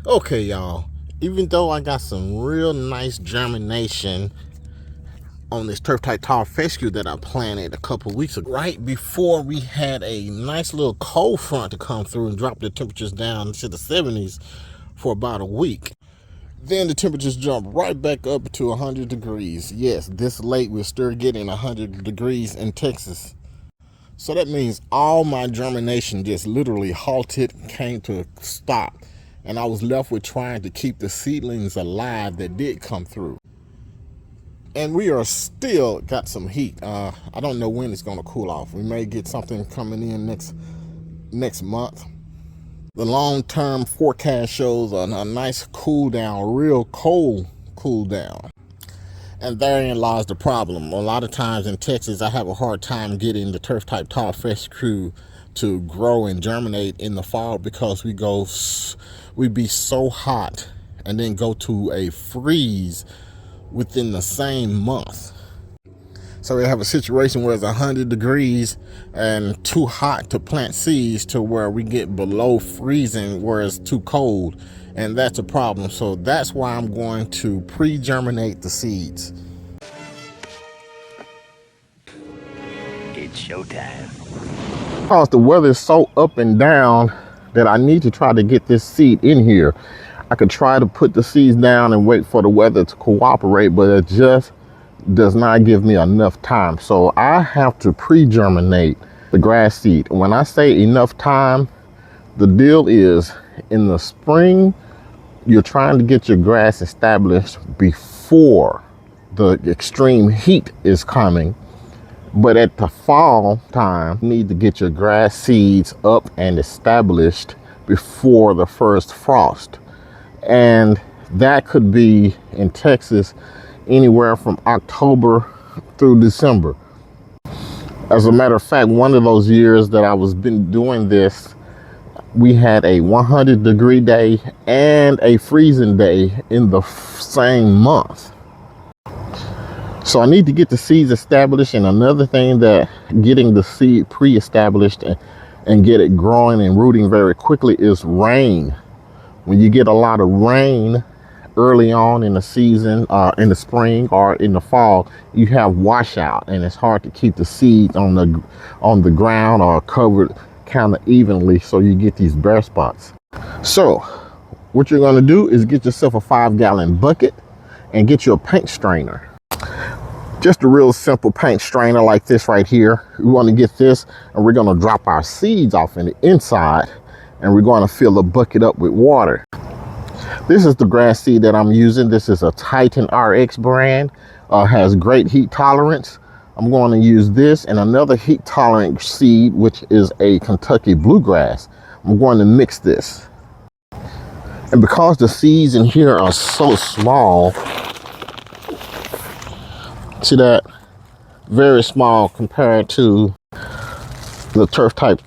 Okay, y'all, even though I got some real nice germination on this turf type tall fescue that I planted a couple weeks ago, right before we had a nice little cold front to come through and drop the temperatures down to the 70s for about a week. Then the temperatures jumped right back up to 100 degrees. Yes, this late we're still getting 100 degrees in Texas. So that means all my germination just literally halted, came to a stop. And I was left with trying to keep the seedlings alive that did come through. And we are still got some heat. I don't know when it's going to cool off. We may get something coming in next month. The long-term forecast shows a nice cool down, real cold cool down. And therein lies the problem. A lot of times in Texas, I have a hard time getting the turf type tall fescue to grow and germinate in the fall because we be so hot and then go to a freeze within the same month. So we have a situation where it's 100 degrees and too hot to plant seeds to where we get below freezing where it's too cold. And that's a problem. So that's why I'm going to pre-germinate the seeds. It's showtime. Because the weather is so up and down that I need to try to get this seed in here. I could try to put the seeds down and wait for the weather to cooperate, but it just does not give me enough time. So I have to pre-germinate the grass seed. When I say enough time, the deal is in the spring, you're trying to get your grass established before the extreme heat is coming. But at the fall time, you need to get your grass seeds up and established before the first frost. And that could be in Texas anywhere from October through December. As a matter of fact, one of those years that I was been doing this, we had a 100-degree day and a freezing day in the same month. So I need to get the seeds established. And another thing that getting the seed pre-established and get it growing and rooting very quickly is rain. When you get a lot of rain early on in the season, in the spring or in the fall, you have washout, and it's hard to keep the seeds on the ground or covered kind of evenly, so you get these bare spots. So what you're going to do is get yourself a 5-gallon bucket and get you a paint strainer. Just a real simple paint strainer like this right here. We want to get this, and we're going to drop our seeds off in the inside, and we're going to fill the bucket up with water. This is the grass seed that I'm using. This is a Titan RX brand. Has great heat tolerance. I'm going to use this and another heat tolerant seed, which is a Kentucky bluegrass. I'm going to mix this. And because the seeds in here are so small, see that? Very small compared to the turf type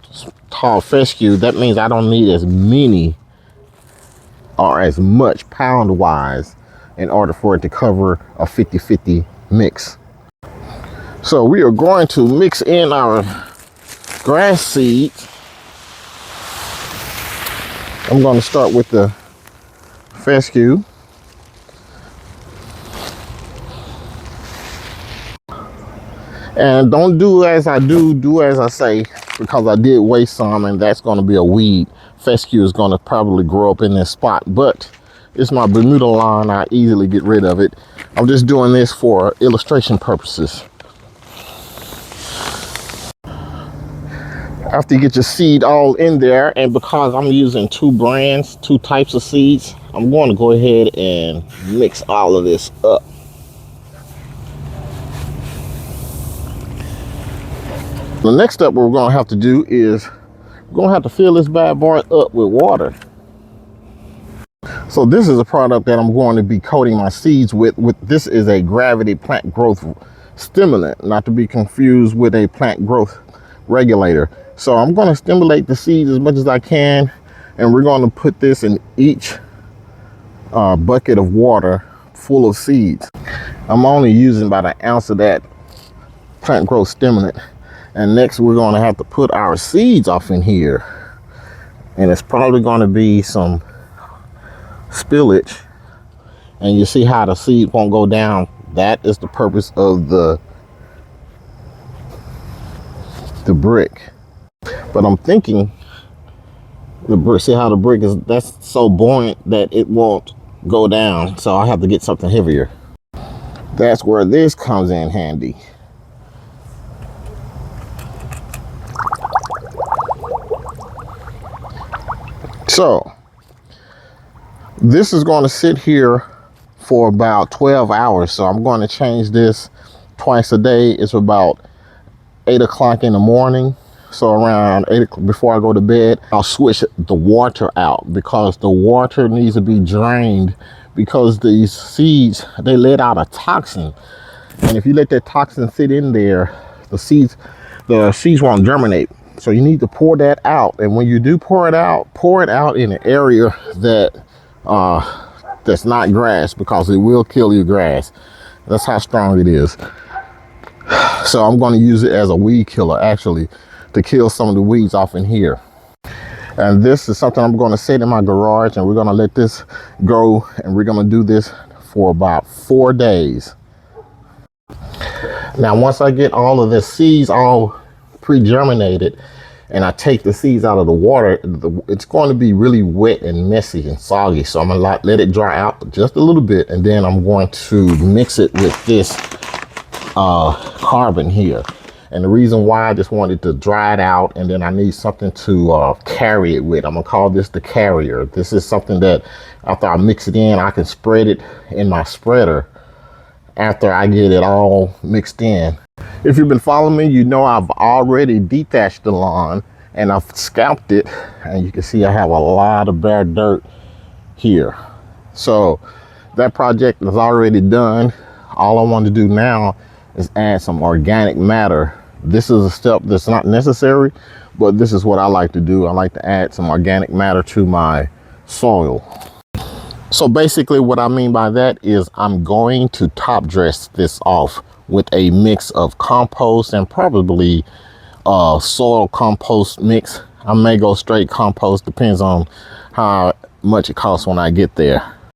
tall fescue. That means I don't need as many or as much pound wise in order for it to cover a 50-50 mix. So we are going to mix in our grass seeds. I'm going to start with the fescue. And don't do as I do as I say, because I did waste some, and that's going to be a weed. Fescue is going to probably grow up in this spot, but it's my Bermuda lawn. I easily get rid of it. I'm just doing this for illustration purposes. After you get your seed all in there, and because I'm using two types of seeds, I'm going to go ahead and mix all of this up. The next step we're going to have to do is we're going to have to fill this bad boy up with water. So this is a product that I'm going to be coating my seeds with. This is a gravity plant growth stimulant, not to be confused with a plant growth regulator. So I'm going to stimulate the seeds as much as I can, and we're going to put this in each bucket of water full of seeds. I'm only using about an ounce of that plant growth stimulant. And next we're going to have to put our seeds off in here, and it's probably going to be some spillage, and you see how the seed won't go down. That is the purpose of the brick. But I'm thinking the brick, see how the brick is, that's so buoyant that it won't go down, so I have to get something heavier. That's where this comes in handy. So this is going to sit here for about 12 hours. So I'm going to change this twice a day. It's about 8 o'clock in the morning. So around 8 o'clock before I go to bed, I'll switch the water out because the water needs to be drained, because these seeds, they let out a toxin. And if you let that toxin sit in there, the seeds won't germinate. So you need to pour that out. And when you do pour it out in an area that that's not grass, because it will kill your grass. That's how strong it is. So I'm going to use it as a weed killer, actually, to kill some of the weeds off in here. And this is something I'm going to set in my garage, and we're going to let this grow, and we're going to do this for about 4 days. Now, once I get all of the seeds all pre-germinated and I take the seeds out of the water, it's going to be really wet and messy and soggy. So I'm going to let it dry out just a little bit, and then I'm going to mix it with this carbon here. And the reason why I just wanted to dry it out, and then I need something to carry it with. I'm gonna call this the carrier. This is something that after I mix it in, I can spread it in my spreader after I get it all mixed in. If you've been following me, you know I've already detached the lawn and I've scalped it, and you can see I have a lot of bare dirt here. So that project is already done. All I want to do now is add some organic matter. This is a step that's not necessary, but this is what I like to do. I like to add some organic matter to my soil. So basically what I mean by that is I'm going to top dress this off with a mix of compost and probably soil compost mix. I may go straight compost, depends on how much it costs when I get there.